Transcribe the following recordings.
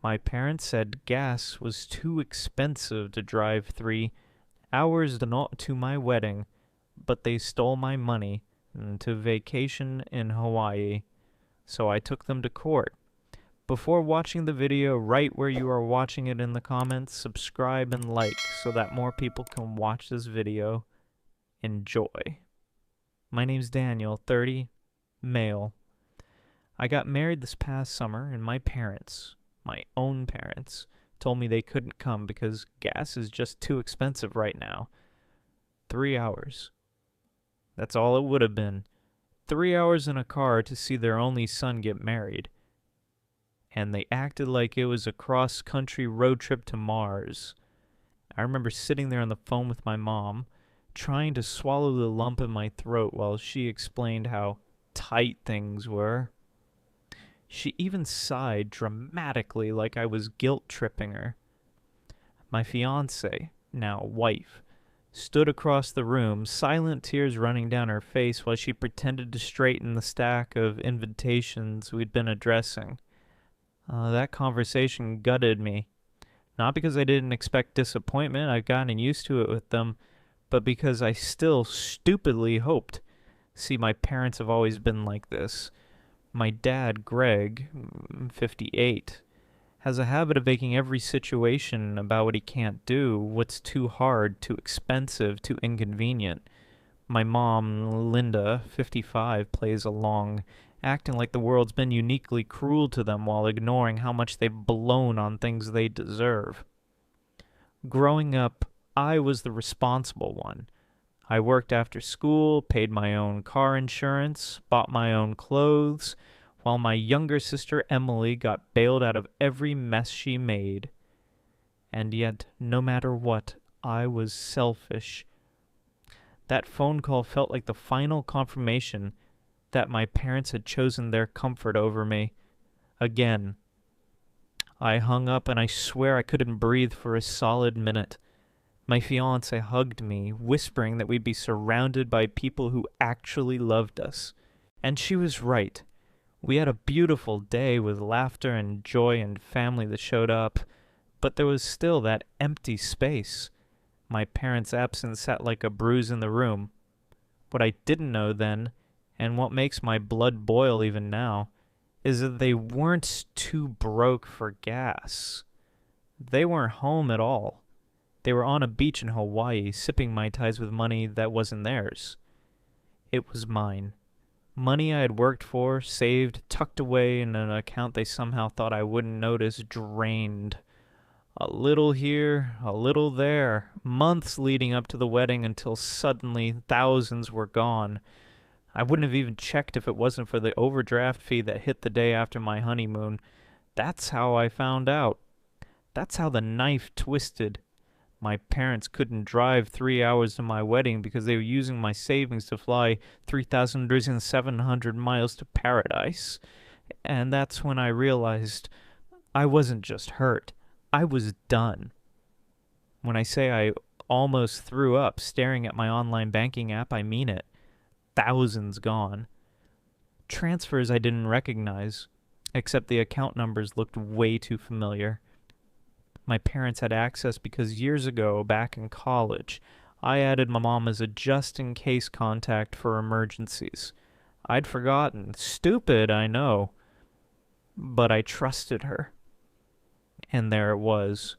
My parents said gas was too expensive to drive 3 hours not to my wedding, but they stole my money to vacation in Hawaii, so I took them to court. Before watching the video, write where you are watching it in the comments, subscribe and like so that more people can watch this video. Enjoy. My name's Daniel, 30, male. I got married this past summer and my parents, my own parents, told me they couldn't come because gas is just too expensive right now. 3 hours. That's all it would have been. 3 hours in a car to see their only son get married. And they acted like it was a cross-country road trip to Mars. I remember sitting there on the phone with my mom, trying to swallow the lump in my throat while she explained how tight things were. She even sighed dramatically like I was guilt-tripping her. My fiancée, now wife, stood across the room, silent tears running down her face while she pretended to straighten the stack of invitations we'd been addressing. That conversation gutted me. Not because I didn't expect disappointment, I've gotten used to it with them, but because I still stupidly hoped. See, my parents have always been like this. My dad, Greg, 58, has a habit of making every situation about what he can't do, what's too hard, too expensive, too inconvenient. My mom, Linda, 55, plays along, acting like the world's been uniquely cruel to them while ignoring how much they've blown on things they deserve. Growing up, I was the responsible one. I worked after school, paid my own car insurance, bought my own clothes, while my younger sister Emily got bailed out of every mess she made. And yet, no matter what, I was selfish. That phone call felt like the final confirmation that my parents had chosen their comfort over me. Again. I hung up and I swear I couldn't breathe for a solid minute. My fiancé hugged me, whispering that we'd be surrounded by people who actually loved us. And she was right. We had a beautiful day with laughter and joy and family that showed up, but there was still that empty space. My parents' absence sat like a bruise in the room. What I didn't know then, and what makes my blood boil even now, is that they weren't too broke for gas. They weren't home at all. They were on a beach in Hawaii, sipping Mai Tais with money that wasn't theirs. It was mine. Money I had worked for, saved, tucked away in an account they somehow thought I wouldn't notice, drained. A little here, a little there, months leading up to the wedding until suddenly thousands were gone. I wouldn't have even checked if it wasn't for the overdraft fee that hit the day after my honeymoon. That's how I found out. That's how the knife twisted. My parents couldn't drive 3 hours to my wedding because they were using my savings to fly 3,700 miles to paradise. And that's when I realized I wasn't just hurt. I was done. When I say I almost threw up staring at my online banking app, I mean it. Thousands gone. Transfers I didn't recognize, except the account numbers looked way too familiar. My parents had access because years ago, back in college, I added my mom as a just-in-case contact for emergencies. I'd forgotten. Stupid, I know. But I trusted her. And there it was.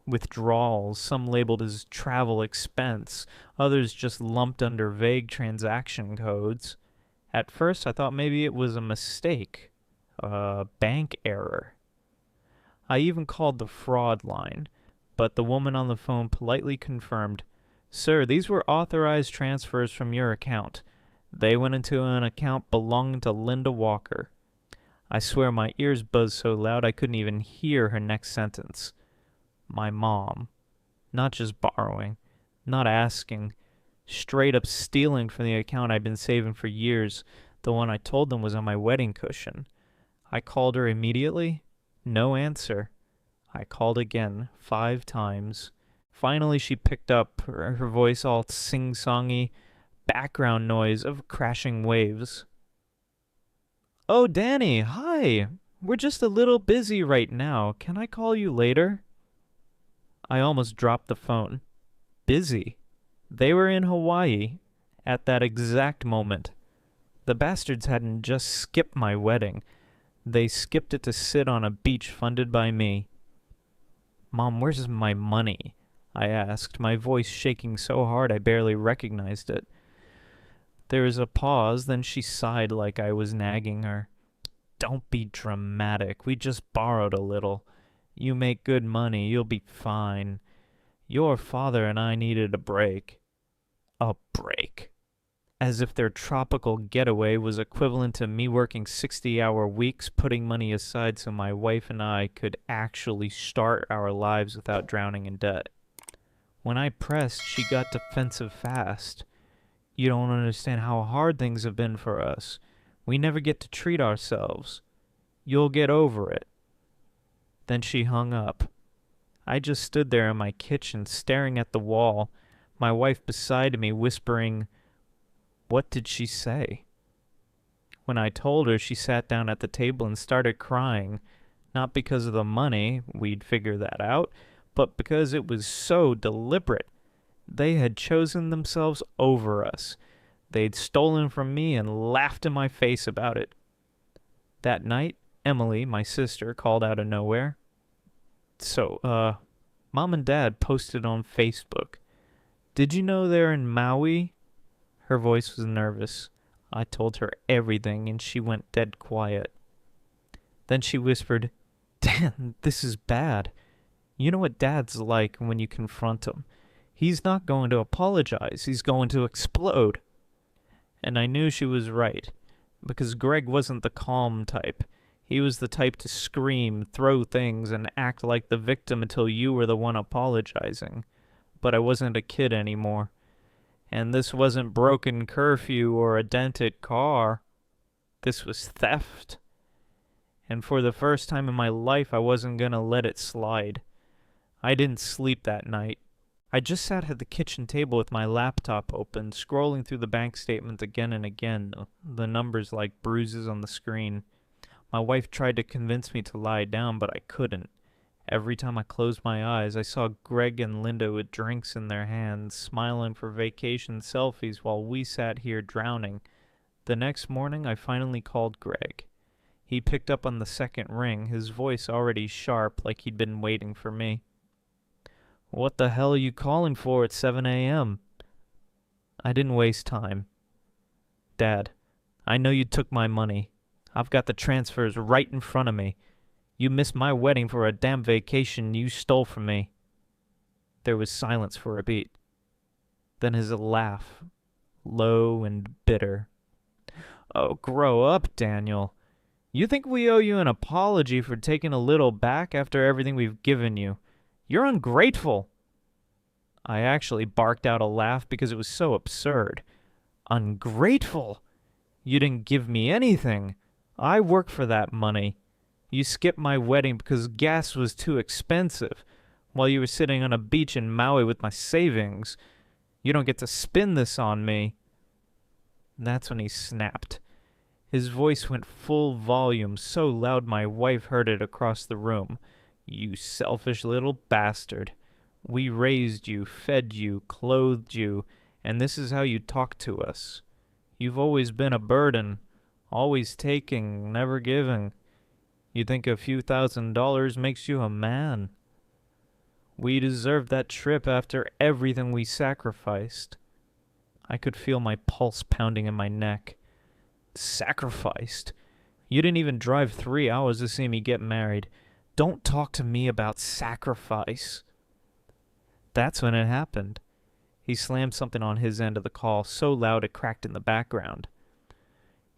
Withdrawals, some labeled as travel expense, others just lumped under vague transaction codes. At first, I thought maybe it was a mistake, a bank error. I even called the fraud line, but the woman on the phone politely confirmed, "Sir, these were authorized transfers from your account. They went into an account belonging to Linda Walker." I swear my ears buzzed so loud I couldn't even hear her next sentence. My mom. Not just borrowing, not asking, straight up stealing from the account I'd been saving for years, the one I told them was on my wedding cushion. I called her immediately. No answer. I called again, 5 times. Finally she picked up, her voice all sing-songy, background noise of crashing waves. "Oh, Danny, hi! We're just a little busy right now. Can I call you later? I almost dropped the phone. Busy? They were in Hawaii at that exact moment. The bastards hadn't just skipped my wedding. They skipped it to sit on a beach funded by me. Mom, where's my money? I asked, my voice shaking so hard I barely recognized it. There was a pause, then she sighed like I was nagging her. Don't be dramatic. We just borrowed a little. You make good money, you'll be fine. Your father and I needed a break. A break. As if their tropical getaway was equivalent to me working 60-hour weeks, putting money aside so my wife and I could actually start our lives without drowning in debt. When I pressed, she got defensive fast. You don't understand how hard things have been for us. We never get to treat ourselves. You'll get over it. Then she hung up. I just stood there in my kitchen, staring at the wall, my wife beside me whispering, "What did she say?" When I told her, she sat down at the table and started crying, not because of the money, we'd figure that out, but because it was so deliberate. They had chosen themselves over us. They'd stolen from me and laughed in my face about it. That night, Emily, my sister, called out of nowhere. So, Mom and Dad posted on Facebook. Did you know they're in Maui? Her voice was nervous. I told her everything, and she went dead quiet. Then she whispered, "Dan, this is bad. You know what Dad's like when you confront him. He's not going to apologize. He's going to explode." And I knew she was right, because Greg wasn't the calm type. He was the type to scream, throw things, and act like the victim until you were the one apologizing. But I wasn't a kid anymore. And this wasn't broken curfew or a dented car. This was theft. And for the first time in my life, I wasn't going to let it slide. I didn't sleep that night. I just sat at the kitchen table with my laptop open, scrolling through the bank statement again and again, the numbers like bruises on the screen. My wife tried to convince me to lie down, but I couldn't. Every time I closed my eyes, I saw Greg and Linda with drinks in their hands, smiling for vacation selfies while we sat here drowning. The next morning, I finally called Greg. He picked up on the second ring, his voice already sharp, like he'd been waiting for me. "What the hell are you calling for at 7 a.m.? I didn't waste time. "Dad, I know you took my money. I've got the transfers right in front of me. You missed my wedding for a damn vacation you stole from me." There was silence for a beat. Then his laugh, low and bitter. "Oh, grow up, Daniel. You think we owe you an apology for taking a little back after everything we've given you? You're ungrateful." I actually barked out a laugh because it was so absurd. Ungrateful? You didn't give me anything. I worked for that money. You skipped my wedding because gas was too expensive, while you were sitting on a beach in Maui with my savings. You don't get to spin this on me. That's when he snapped. His voice went full volume, so loud my wife heard it across the room. "You selfish little bastard. We raised you, fed you, clothed you, and this is how you talk to us. You've always been a burden, always taking, never giving. You think a few $1,000s makes you a man? We deserved that trip after everything we sacrificed." I could feel my pulse pounding in my neck. Sacrificed? You didn't even drive 3 hours to see me get married. Don't talk to me about sacrifice. That's when it happened. He slammed something on his end of the call so loud it cracked in the background.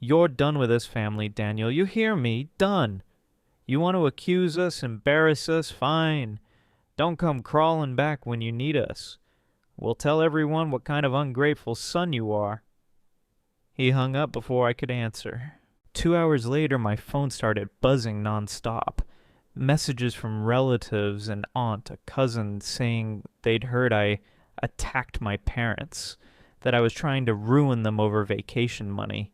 "You're done with this family, Daniel. You hear me? Done. You want to accuse us, embarrass us? Fine. Don't come crawling back when you need us. We'll tell everyone what kind of ungrateful son you are." He hung up before I could answer. 2 hours later, my phone started buzzing nonstop. Messages from relatives, an aunt, a cousin, saying they'd heard I attacked my parents, that I was trying to ruin them over vacation money.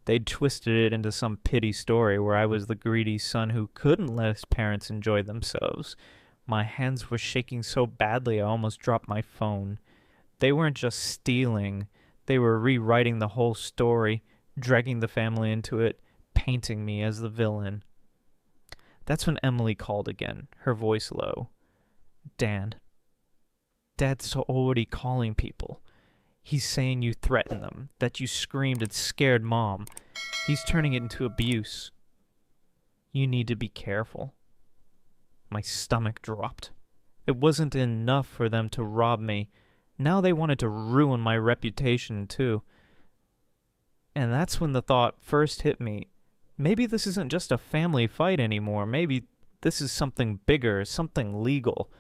They'd twisted it into some pity story where I was the greedy son who couldn't let his parents enjoy themselves. My hands were shaking so badly I almost dropped my phone. They weren't just stealing, they were rewriting the whole story, dragging the family into it, painting me as the villain. That's when Emily called again, her voice low. Dan. Dad's already calling people. He's saying you threatened them, that you screamed and scared Mom. He's turning it into abuse. You need to be careful. My stomach dropped. It wasn't enough for them to rob me. Now they wanted to ruin my reputation, too. And that's when the thought first hit me. Maybe this isn't just a family fight anymore. Maybe this is something bigger, something legal.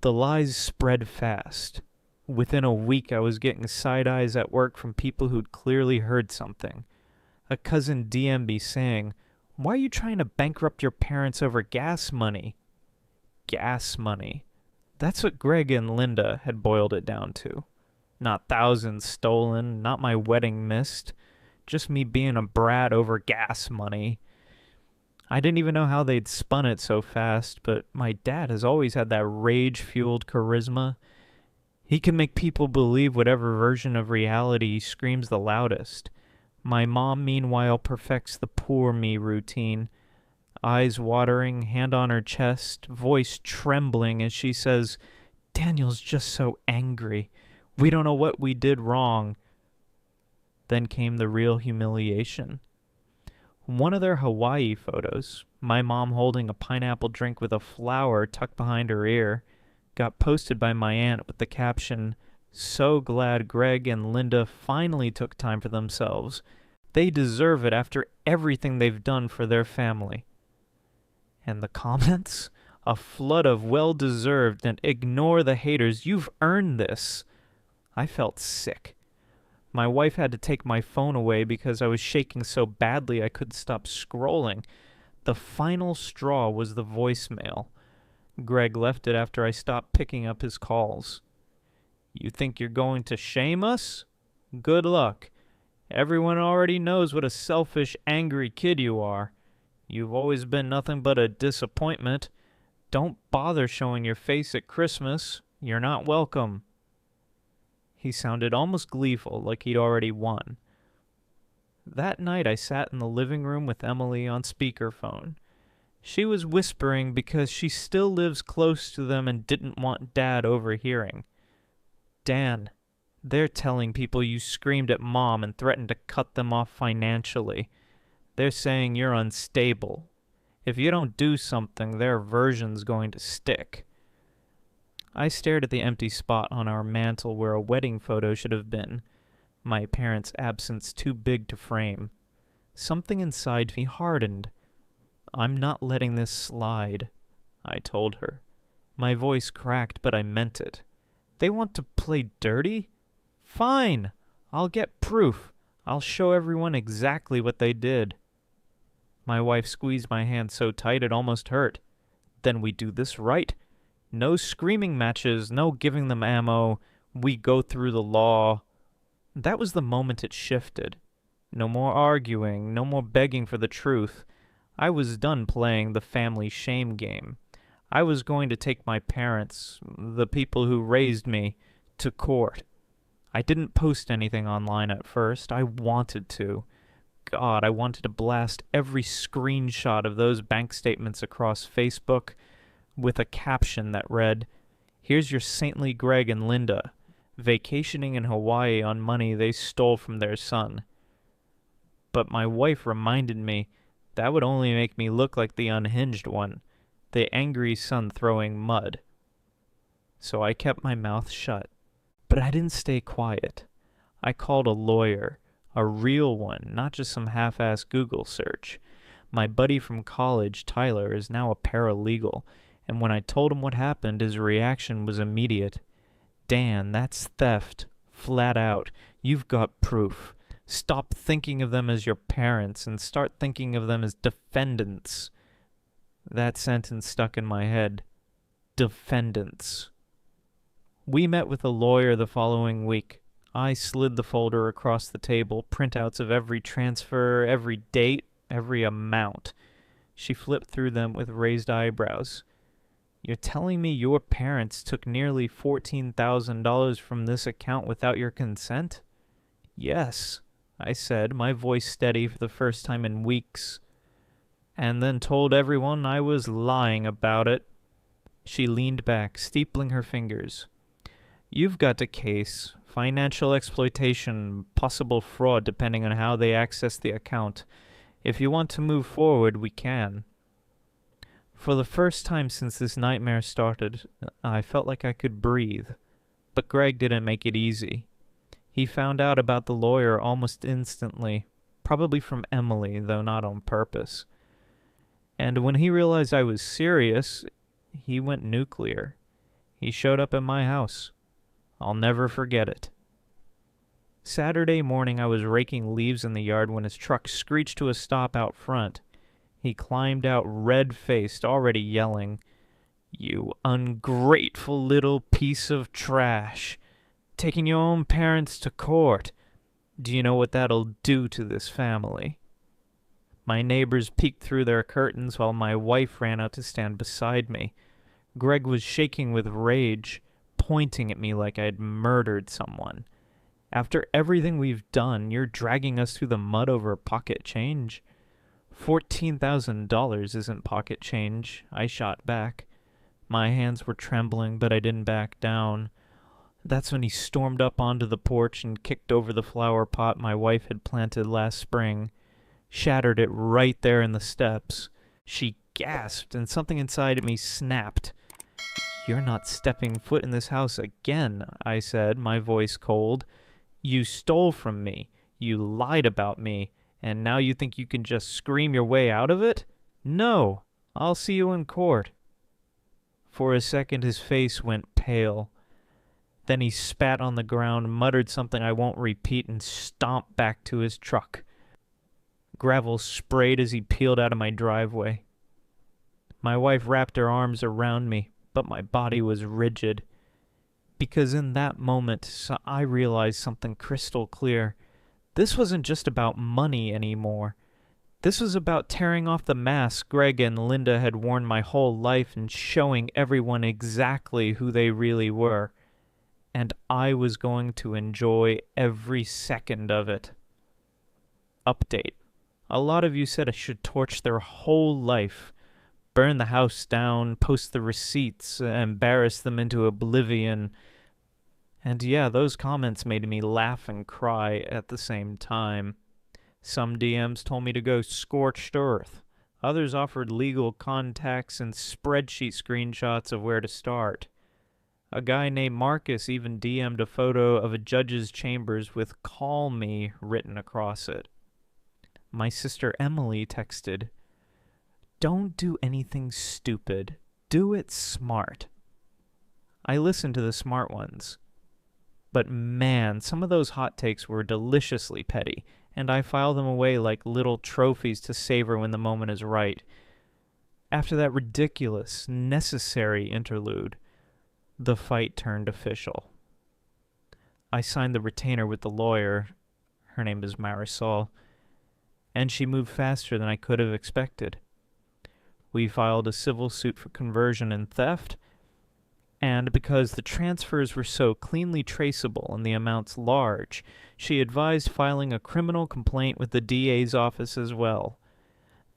The lies spread fast. Within a week, I was getting side eyes at work from people who'd clearly heard something. A cousin DM'd me saying, "Why are you trying to bankrupt your parents over gas money?" Gas money. That's what Greg and Linda had boiled it down to. Not thousands stolen, not my wedding missed. Just me being a brat over gas money. I didn't even know how they'd spun it so fast, but my dad has always had that rage-fueled charisma. He can make people believe whatever version of reality he screams the loudest. My mom, meanwhile, perfects the poor me routine. Eyes watering, hand on her chest, voice trembling as she says, "Daniel's just so angry. We don't know what we did wrong." Then came the real humiliation. One of their Hawaii photos, my mom holding a pineapple drink with a flower tucked behind her ear, got posted by my aunt with the caption, "So glad Greg and Linda finally took time for themselves. They deserve it after everything they've done for their family." And the comments? A flood of well-deserved and "ignore the haters, you've earned this." I felt sick. My wife had to take my phone away because I was shaking so badly I couldn't stop scrolling. The final straw was the voicemail. Greg left it after I stopped picking up his calls. "You think you're going to shame us? Good luck. Everyone already knows what a selfish, angry kid you are. You've always been nothing but a disappointment. Don't bother showing your face at Christmas. You're not welcome." He sounded almost gleeful, like he'd already won. That night I sat in the living room with Emily on speakerphone. She was whispering because she still lives close to them and didn't want Dad overhearing. "Dan, they're telling people you screamed at Mom and threatened to cut them off financially. They're saying you're unstable. If you don't do something, their version's going to stick." I stared at the empty spot on our mantel where a wedding photo should have been, my parents' absence too big to frame. Something inside me hardened. "I'm not letting this slide," I told her. My voice cracked, but I meant it. "They want to play dirty? Fine! I'll get proof. I'll show everyone exactly what they did." My wife squeezed my hand so tight it almost hurt. "Then we do this right. No screaming matches, no giving them ammo. We go through the law." That was the moment it shifted. No more arguing, no more begging for the truth. I was done playing the family shame game. I was going to take my parents, the people who raised me, to court. I didn't post anything online at first. I wanted to. God, I wanted to blast every screenshot of those bank statements across Facebook with a caption that read, "Here's your saintly Greg and Linda, vacationing in Hawaii on money they stole from their son." But my wife reminded me that would only make me look like the unhinged one, the angry son throwing mud. So I kept my mouth shut. But I didn't stay quiet. I called a lawyer, a real one, not just some half-assed Google search. My buddy from college, Tyler, is now a paralegal, and when I told him what happened, his reaction was immediate. "Dan, that's theft. Flat out. You've got proof. Stop thinking of them as your parents and start thinking of them as defendants." That sentence stuck in my head. Defendants. We met with a lawyer the following week. I slid the folder across the table, printouts of every transfer, every date, every amount. She flipped through them with raised eyebrows. You're telling me your parents took nearly $14,000 from this account without your consent? Yes, I said, my voice steady for the first time in weeks. And then told everyone I was lying about it. She leaned back, steepling her fingers. You've got a case. Financial exploitation, possible fraud depending on how they access the account. If you want to move forward, we can. For the first time since this nightmare started, I felt like I could breathe. But Greg didn't make it easy. He found out about the lawyer almost instantly, probably from Emily, though not on purpose. And when he realized I was serious, he went nuclear. He showed up at my house. I'll never forget it. Saturday morning I was raking leaves in the yard when his truck screeched to a stop out front. He climbed out red-faced, already yelling, "You ungrateful little piece of trash! Taking your own parents to court! Do you know what that'll do to this family?" My neighbors peeked through their curtains while my wife ran out to stand beside me. Greg was shaking with rage, pointing at me like I'd murdered someone. After everything we've done, you're dragging us through the mud over pocket change. $14,000 isn't pocket change, I shot back. My hands were trembling, but I didn't back down. That's when he stormed up onto the porch and kicked over the flower pot my wife had planted last spring. Shattered it right there in the steps. She gasped, and something inside me snapped. You're not stepping foot in this house again, I said, my voice cold. You stole from me. You lied about me. And now you think you can just scream your way out of it? No. I'll see you in court. For a second his face went pale. Then he spat on the ground, muttered something I won't repeat, and stomped back to his truck. Gravel sprayed as he peeled out of my driveway. My wife wrapped her arms around me, but my body was rigid. Because in that moment, I realized something crystal clear. This wasn't just about money anymore. This was about tearing off the mask Greg and Linda had worn my whole life and showing everyone exactly who they really were. And I was going to enjoy every second of it. Update. A lot of you said I should torch their whole life. Burn the house down, post the receipts, embarrass them into oblivion. And yeah, those comments made me laugh and cry at the same time. Some DMs told me to go scorched earth. Others offered legal contacts and spreadsheet screenshots of where to start. A guy named Marcus even DM'd a photo of a judge's chambers with "Call Me" written across it. My sister Emily texted, "Don't do anything stupid. Do it smart." I listened to the smart ones. But man, some of those hot takes were deliciously petty, and I file them away like little trophies to savor when the moment is right. After that ridiculous, necessary interlude, the fight turned official. I signed the retainer with the lawyer, her name is Marisol, and she moved faster than I could have expected. We filed a civil suit for conversion and theft, and because the transfers were so cleanly traceable and the amounts large, she advised filing a criminal complaint with the DA's office as well.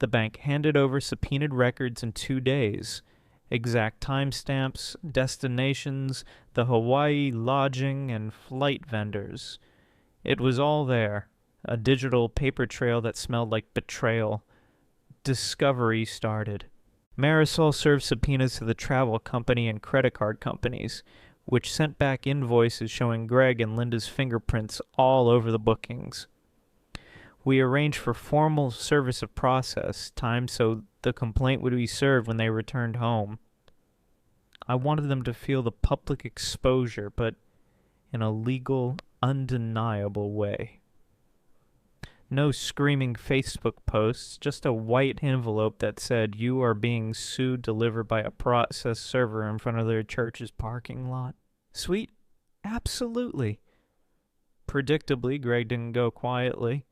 The bank handed over subpoenaed records in 2 days. Exact timestamps, destinations, the Hawaii lodging, and flight vendors. It was all there, a digital paper trail that smelled like betrayal. Discovery started. Marisol served subpoenas to the travel company and credit card companies, which sent back invoices showing Greg and Linda's fingerprints all over the bookings. We arranged for formal service of process time so the complaint would be served when they returned home. I wanted them to feel the public exposure, but in a legal, undeniable way. No screaming Facebook posts, just a white envelope that said, "You are being sued," delivered by a process server in front of their church's parking lot. Sweet? Absolutely. Predictably, Greg didn't go quietly.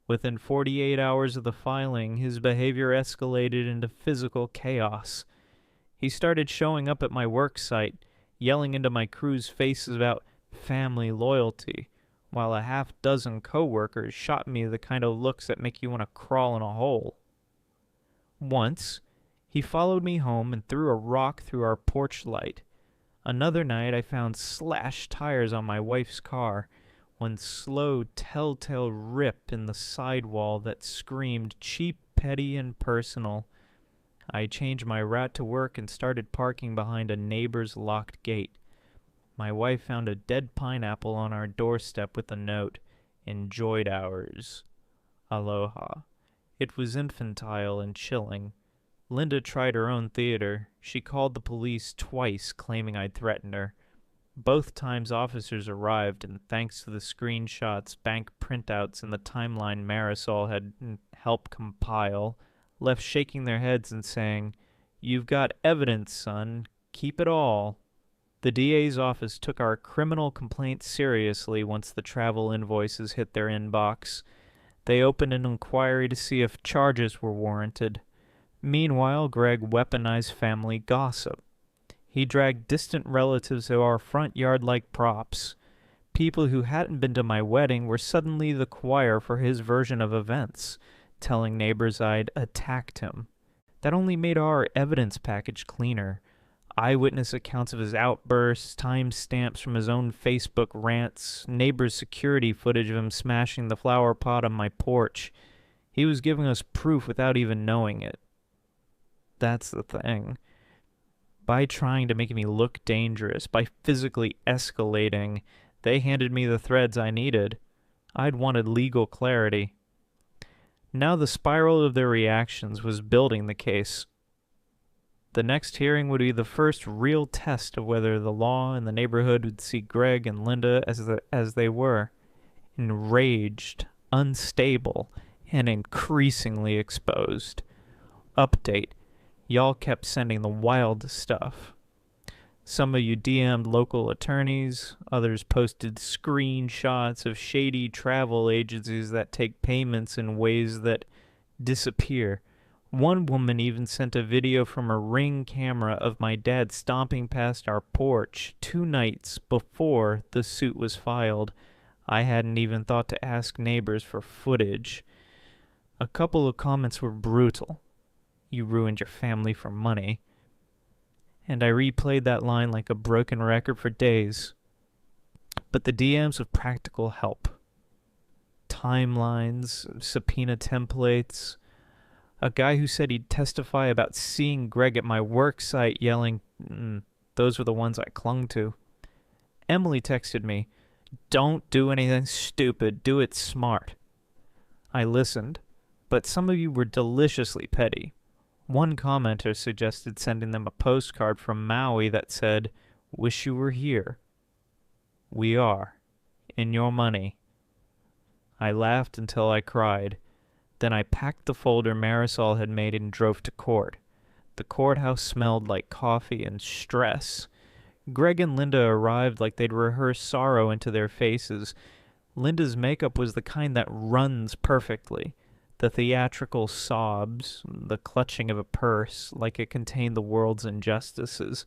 Within 48 hours of the filing, his behavior escalated into physical chaos. He started showing up at my work site, yelling into my crew's faces about family loyalty, while a half-dozen coworkers shot me the kind of looks that make you want to crawl in a hole. Once, he followed me home and threw a rock through our porch light. Another night, I found slashed tires on my wife's car, one slow, telltale rip in the sidewall that screamed cheap, petty, and personal. I changed my route to work and started parking behind a neighbor's locked gate. My wife found a dead pineapple on our doorstep with a note, "Enjoyed ours. Aloha." It was infantile and chilling. Linda tried her own theater. She called the police twice, claiming I'd threatened her. Both times officers arrived, and thanks to the screenshots, bank printouts, and the timeline Marisol had helped compile, left shaking their heads and saying, "You've got evidence, son. Keep it all." The DA's office took our criminal complaint seriously once the travel invoices hit their inbox. They opened an inquiry to see if charges were warranted. Meanwhile, Greg weaponized family gossip. He dragged distant relatives to our front yard like props. People who hadn't been to my wedding were suddenly the choir for his version of events, telling neighbors I'd attacked him. That only made our evidence package cleaner. Eyewitness accounts of his outbursts, timestamps from his own Facebook rants, neighbors' security footage of him smashing the flower pot on my porch. He was giving us proof without even knowing it. That's the thing. By trying to make me look dangerous, by physically escalating, they handed me the threads I needed. I'd wanted legal clarity. Now the spiral of their reactions was building the case. The next hearing would be the first real test of whether the law and the neighborhood would see Greg and Linda as they were. Enraged, unstable, and increasingly exposed. Update. Y'all kept sending the wildest stuff. Some of you DM'd local attorneys, others posted screenshots of shady travel agencies that take payments in ways that disappear. One woman even sent a video from a Ring camera of my dad stomping past our porch 2 nights before the suit was filed. I hadn't even thought to ask neighbors for footage. A couple of comments were brutal. "You ruined your family for money." And I replayed that line like a broken record for days. But the DMs with practical help. Timelines, subpoena templates. A guy who said he'd testify about seeing Greg at my work site yelling, those were the ones I clung to. Emily texted me, "Don't do anything stupid, do it smart." I listened, but some of you were deliciously petty. One commenter suggested sending them a postcard from Maui that said, "Wish you were here." We are. In your money. I laughed until I cried. Then I packed the folder Marisol had made and drove to court. The courthouse smelled like coffee and stress. Greg and Linda arrived like they'd rehearsed sorrow into their faces. Linda's makeup was the kind that runs perfectly. The theatrical sobs, the clutching of a purse, like it contained the world's injustices.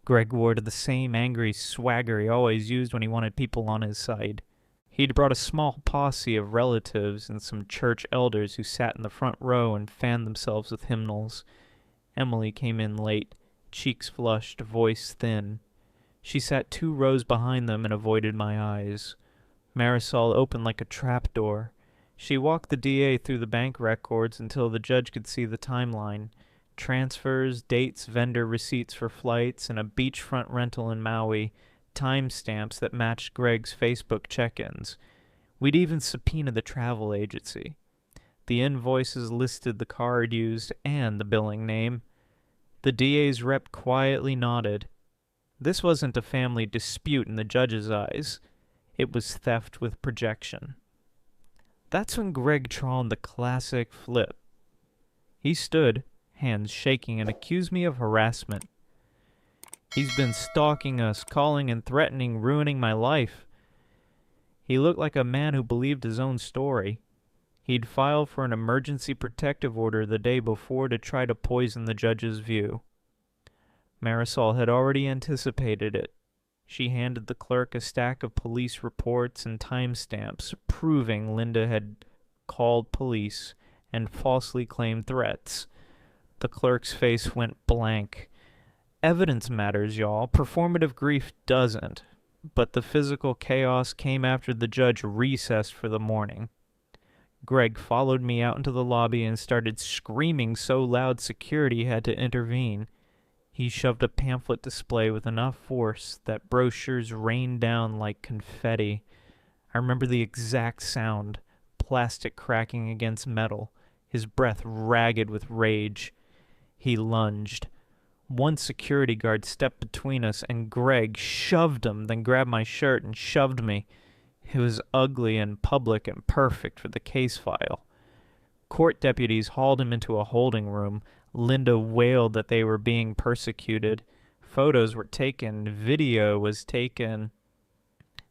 Greg wore the same angry swagger he always used when he wanted people on his side. He'd brought a small posse of relatives and some church elders who sat in the front row and fanned themselves with hymnals. Emily came in late, cheeks flushed, voice thin. She sat 2 rows behind them and avoided my eyes. Marisol opened like a trapdoor. She walked the DA through the bank records until the judge could see the timeline. Transfers, dates, vendor receipts for flights, and a beachfront rental in Maui. Timestamps that matched Greg's Facebook check-ins. We'd even subpoenaed the travel agency. The invoices listed the card used and the billing name. The DA's rep quietly nodded. This wasn't a family dispute in the judge's eyes. It was theft with projection. That's when Greg tried the classic flip. He stood, hands shaking, and accused me of harassment. "He's been stalking us, calling and threatening, ruining my life." He looked like a man who believed his own story. He'd filed for an emergency protective order the day before to try to poison the judge's view. Marisol had already anticipated it. She handed the clerk a stack of police reports and timestamps proving Linda had called police and falsely claimed threats. The clerk's face went blank. Evidence matters, y'all. Performative grief doesn't. But the physical chaos came after the judge recessed for the morning. Greg followed me out into the lobby and started screaming so loud security had to intervene. He shoved a pamphlet display with enough force that brochures rained down like confetti. I remember the exact sound, plastic cracking against metal, his breath ragged with rage. He lunged. One security guard stepped between us, and Greg shoved him, then grabbed my shirt and shoved me. It was ugly and public and perfect for the case file. Court deputies hauled him into a holding room. Linda wailed that they were being persecuted. Photos were taken. Video was taken.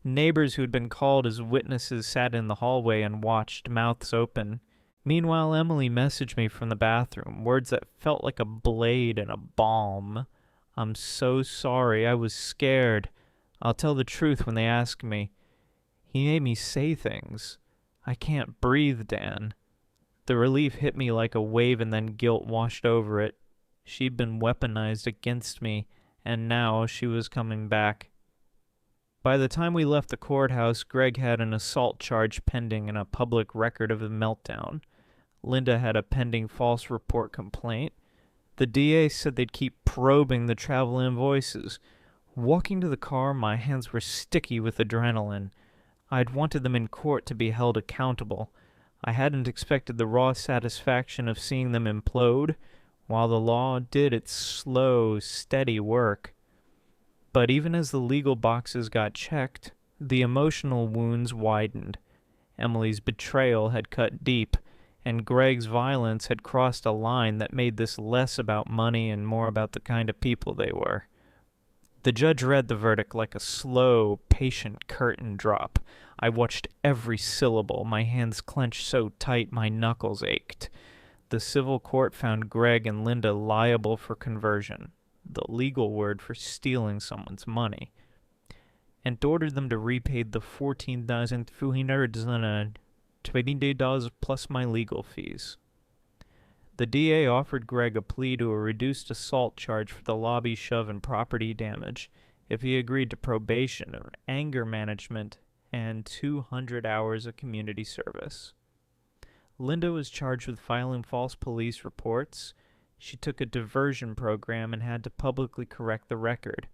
Neighbors who had been called as witnesses sat in the hallway and watched, mouths open. Meanwhile, Emily messaged me from the bathroom, words that felt like a blade and a balm. "I'm so sorry. I was scared. I'll tell the truth when they ask me. He made me say things. I can't breathe, Dan." The relief hit me like a wave and then guilt washed over it. She'd been weaponized against me, and now she was coming back. By the time we left the courthouse, Greg had an assault charge pending and a public record of the meltdown. Linda had a pending false report complaint. The DA said they'd keep probing the travel invoices. Walking to the car, my hands were sticky with adrenaline. I'd wanted them in court to be held accountable. I hadn't expected the raw satisfaction of seeing them implode, while the law did its slow, steady work. But even as the legal boxes got checked, the emotional wounds widened. Emily's betrayal had cut deep, and Greg's violence had crossed a line that made this less about money and more about the kind of people they were. The judge read the verdict like a slow, patient curtain drop. I watched every syllable, my hands clenched so tight my knuckles ached. The civil court found Greg and Linda liable for conversion, the legal word for stealing someone's money, and ordered them to repay the $14,320 plus my legal fees. The DA offered Greg a plea to a reduced assault charge for the lobby shove and property damage if he agreed to probation or anger management and 200 hours of community service. Linda was charged with filing false police reports. She took a diversion program and had to publicly correct the record.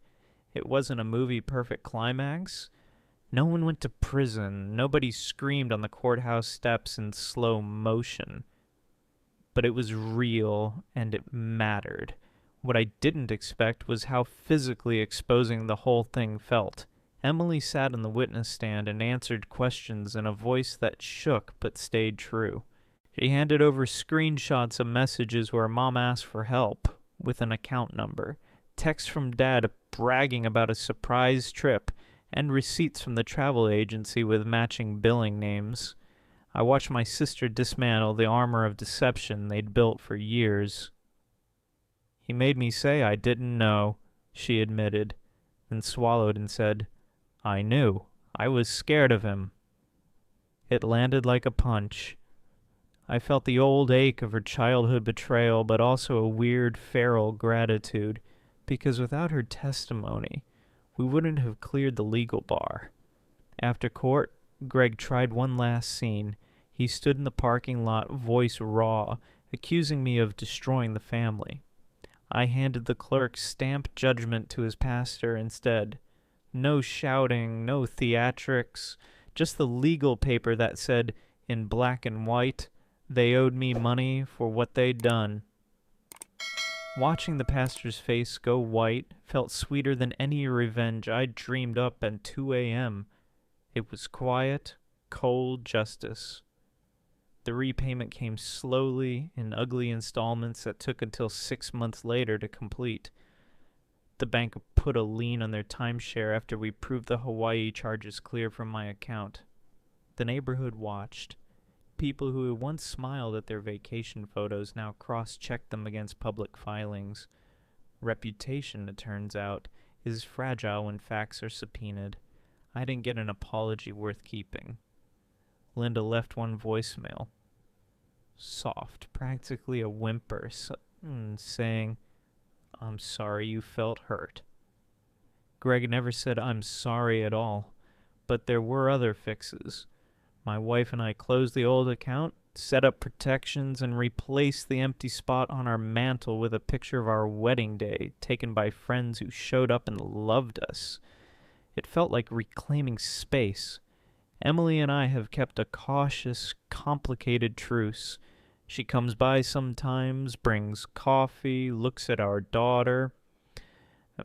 It wasn't a movie-perfect climax. No one went to prison. Nobody screamed on the courthouse steps in slow motion. But it was real, and it mattered. What I didn't expect was how physically exposing the whole thing felt. Emily sat on the witness stand and answered questions in a voice that shook but stayed true. She handed over screenshots of messages where Mom asked for help, with an account number, texts from Dad bragging about a surprise trip, and receipts from the travel agency with matching billing names. I watched my sister dismantle the armor of deception they'd built for years. "He made me say I didn't know," she admitted, then swallowed and said, "I knew. I was scared of him." It landed like a punch. I felt the old ache of her childhood betrayal, but also a weird, feral gratitude, because without her testimony, we wouldn't have cleared the legal bar. After court, Greg tried one last scene. He stood in the parking lot, voice raw, accusing me of destroying the family. I handed the clerk stamped judgment to his pastor instead. No shouting, no theatrics, just the legal paper that said, in black and white, they owed me money for what they'd done. Watching the pastor's face go white felt sweeter than any revenge I'd dreamed up at 2 a.m. It was quiet, cold justice. The repayment came slowly in ugly installments that took until 6 months later to complete. The bank put a lien on their timeshare after we proved the Hawaii charges clear from my account. The neighborhood watched. People who had once smiled at their vacation photos now cross-checked them against public filings. Reputation, it turns out, is fragile when facts are subpoenaed. I didn't get an apology worth keeping. Linda left one voicemail. Soft, practically a whimper, saying, "I'm sorry you felt hurt." Greg never said "I'm sorry" at all, but there were other fixes. My wife and I closed the old account, set up protections, and replaced the empty spot on our mantle with a picture of our wedding day taken by friends who showed up and loved us. It felt like reclaiming space. Emily and I have kept a cautious, complicated truce. She comes by sometimes, brings coffee, looks at our daughter.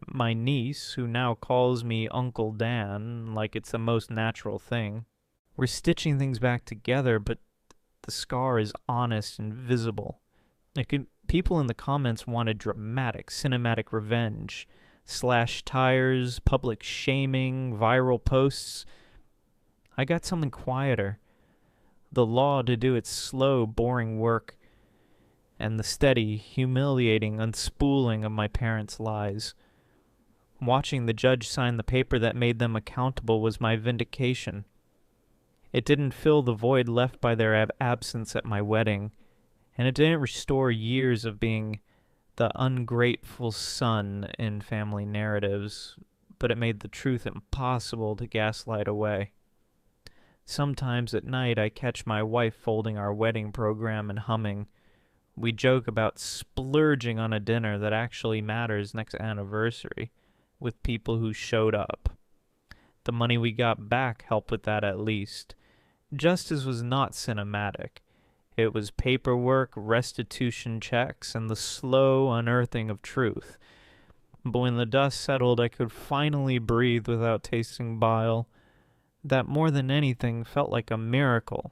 My niece, who now calls me Uncle Dan, like it's the most natural thing. We're stitching things back together, but the scar is honest and visible. People in the comments wanted dramatic, cinematic revenge. Slash tires, public shaming, viral posts. I got something quieter. The law to do its slow, boring work, and the steady, humiliating unspooling of my parents' lies. Watching the judge sign the paper that made them accountable was my vindication. It didn't fill the void left by their absence at my wedding, and it didn't restore years of being the ungrateful son in family narratives, but it made the truth impossible to gaslight away. Sometimes at night I catch my wife folding our wedding program and humming. We joke about splurging on a dinner that actually matters next anniversary, with people who showed up. The money we got back helped with that at least. Justice was not cinematic. It was paperwork, restitution checks, and the slow unearthing of truth. But when the dust settled, I could finally breathe without tasting bile. That more than anything felt like a miracle.